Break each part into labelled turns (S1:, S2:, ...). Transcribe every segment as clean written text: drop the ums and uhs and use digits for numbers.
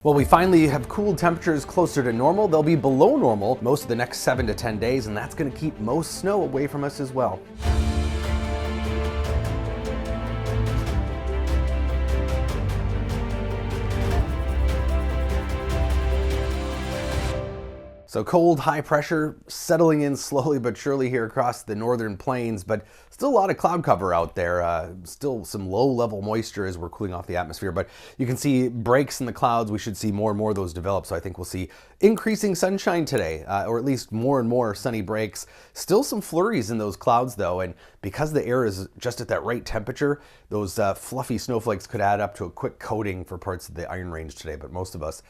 S1: Well, we finally have cooled temperatures closer to normal. They'll be below normal most of the next 7 to 10 days, and that's going to keep most snow away from us as well. So cold, high pressure settling in slowly but surely here across the northern plains, but still a lot of cloud cover out there. Still some low level moisture as we're cooling off the atmosphere, but you can see breaks in the clouds. We should see more and more of those develop. So I think we'll see increasing sunshine today, or at least more and more sunny breaks. Still some flurries in those clouds though, and because the air is just at that right temperature, those fluffy snowflakes could add up to a quick coating for parts of the Iron Range today, but most of us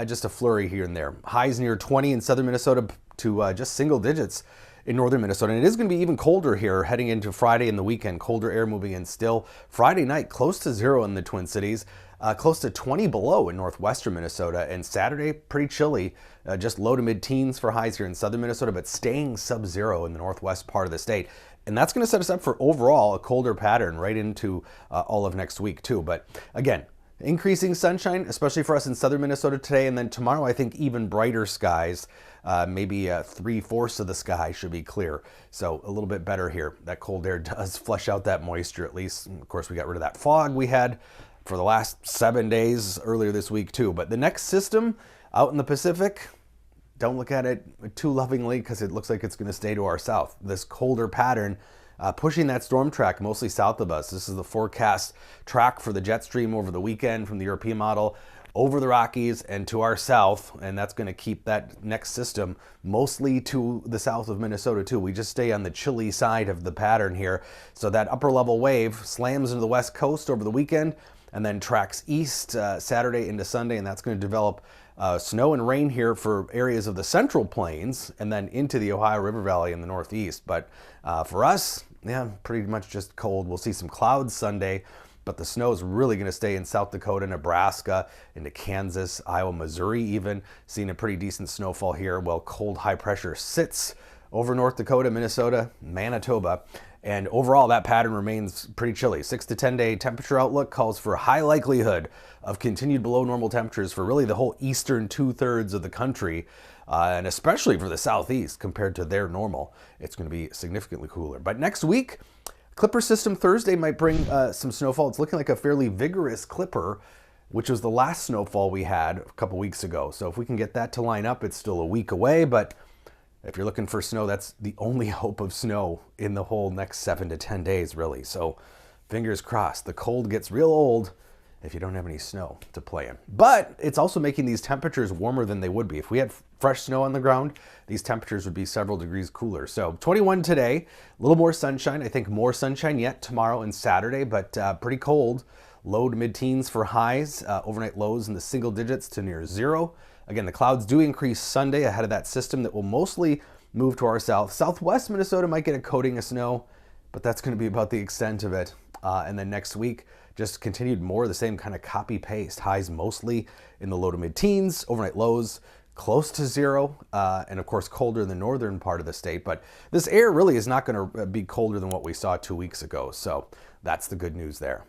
S1: just a flurry here and there. Highs near 20 in southern Minnesota to just single digits in northern Minnesota. And it is going to be even colder here heading into Friday and the weekend. Colder air moving in still. Friday night, close to 0 in the Twin Cities. Close to 20 below in northwestern Minnesota. And Saturday, pretty chilly. Just low to mid-teens for highs here in southern Minnesota, but staying sub-zero in the northwest part of the state. And that's going to set us up for overall a colder pattern right into all of next week too. But again, increasing sunshine, especially for us in southern Minnesota today, and then tomorrow I think even brighter skies. Maybe 3/4 of the sky should be clear. So a little bit better here. That cold air does flush out that moisture at least. And of course, we got rid of that fog we had for the last 7 days earlier this week too. But the next system out in the Pacific, don't look at it too lovingly because it looks like it's going to stay to our south. This colder pattern pushing that storm track mostly south of us. This is the forecast track for the jet stream over the weekend from the European model over the Rockies and to our south, and that's going to keep that next system mostly to the south of Minnesota too. We just stay on the chilly side of the pattern here. So that upper level wave slams into the west coast over the weekend and then tracks east Saturday into Sunday, and that's going to develop snow and rain here for areas of the central plains and then into the Ohio River Valley in the northeast. But for us, yeah, pretty much just cold. We'll see some clouds Sunday, but the snow is really going to stay in South Dakota, Nebraska, into Kansas, Iowa, Missouri even. Seeing a pretty decent snowfall here while cold high pressure sits over North Dakota, Minnesota, Manitoba. And overall, that pattern remains pretty chilly. 6 to 10 day temperature outlook calls for a high likelihood of continued below normal temperatures for really the whole eastern 2/3 of the country. And especially for the southeast compared to their normal, it's going to be significantly cooler. But next week, Clipper system Thursday might bring some snowfall. It's looking like a fairly vigorous Clipper, which was the last snowfall we had a couple weeks ago. So if we can get that to line up, it's still a week away, but if you're looking for snow, that's the only hope of snow in the whole next 7 to 10 days, really. So fingers crossed. The cold gets real old if you don't have any snow to play in. But it's also making these temperatures warmer than they would be. If we had fresh snow on the ground, these temperatures would be several degrees cooler. So 21 today, a little more sunshine. I think more sunshine yet tomorrow and Saturday, but pretty cold. Low to mid-teens for highs, overnight lows in the single digits to near 0. Again, the clouds do increase Sunday ahead of that system that will mostly move to our south. Southwest Minnesota might get a coating of snow, but that's going to be about the extent of it. And then next week, just continued more of the same kind of copy-paste. Highs mostly in the low to mid-teens, overnight lows close to 0, and of course colder in the northern part of the state. But this air really is not going to be colder than what we saw 2 weeks ago. So that's the good news there.